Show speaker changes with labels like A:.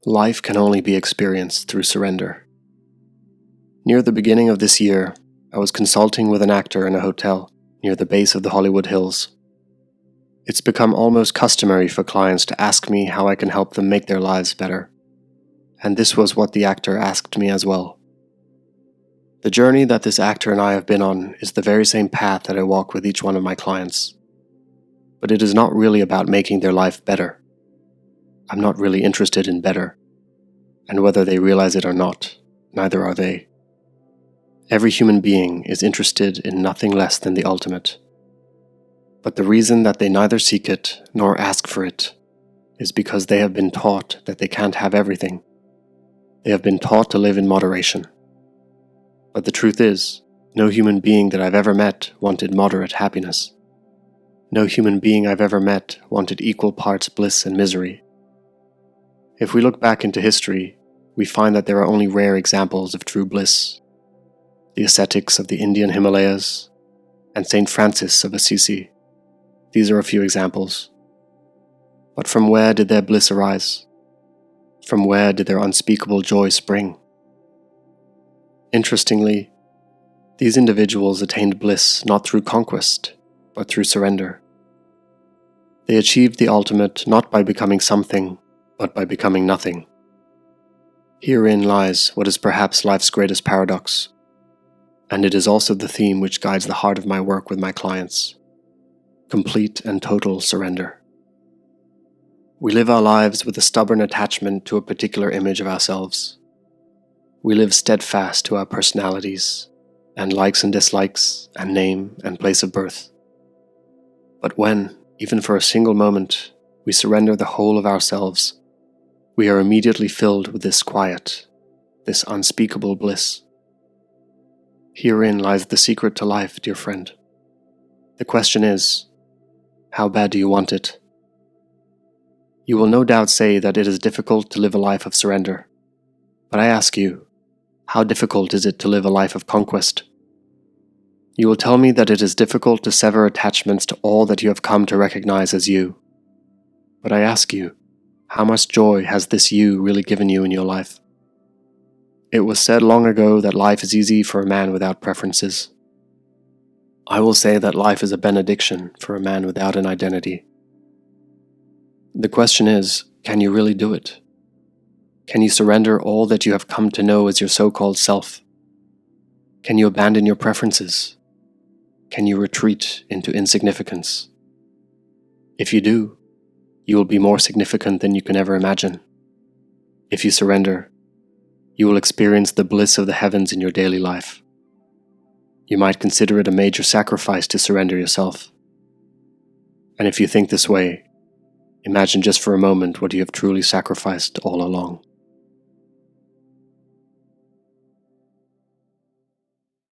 A: Life can only be experienced through surrender. Near the beginning of this year, I was consulting with an actor in a hotel near the base of the Hollywood Hills. It's become almost customary for clients to ask me how I can help them make their lives better. And this was what the actor asked me as well. The journey that this actor and I have been on is the very same path that I walk with each one of my clients. But it is not really about making their life better. I'm not really interested in better. And whether they realize it or not, neither are they. Every human being is interested in nothing less than the ultimate. But the reason that they neither seek it nor ask for it is because they have been taught that they can't have everything. They have been taught to live in moderation. But the truth is, no human being that I've ever met wanted moderate happiness. No human being I've ever met wanted equal parts bliss and misery. If we look back into history, we find that there are only rare examples of true bliss. The ascetics of the Indian Himalayas and Saint Francis of Assisi. These are a few examples. But from where did their bliss arise? From where did their unspeakable joy spring? Interestingly, these individuals attained bliss not through conquest, but through surrender. They achieved the ultimate not by becoming something, but by becoming nothing. Herein lies what is perhaps life's greatest paradox, and it is also the theme which guides the heart of my work with my clients. Complete and total surrender. We live our lives with a stubborn attachment to a particular image of ourselves. We live steadfast to our personalities, and likes and dislikes, and name and place of birth. But when, even for a single moment, we surrender the whole of ourselves, we are immediately filled with this quiet, this unspeakable bliss. Herein lies the secret to life, dear friend. The question is, how bad do you want it? You will no doubt say that it is difficult to live a life of surrender. But I ask you, how difficult is it to live a life of conquest? You will tell me that it is difficult to sever attachments to all that you have come to recognize as you. But I ask you, how much joy has this you really given you in your life? It was said long ago that life is easy for a man without preferences. I will say that life is a benediction for a man without an identity. The question is, can you really do it? Can you surrender all that you have come to know as your so-called self? Can you abandon your preferences? Can you retreat into insignificance? If you do, you will be more significant than you can ever imagine. If you surrender, you will experience the bliss of the heavens in your daily life. You might consider it a major sacrifice to surrender yourself. And if you think this way, imagine just for a moment what you have truly sacrificed all along.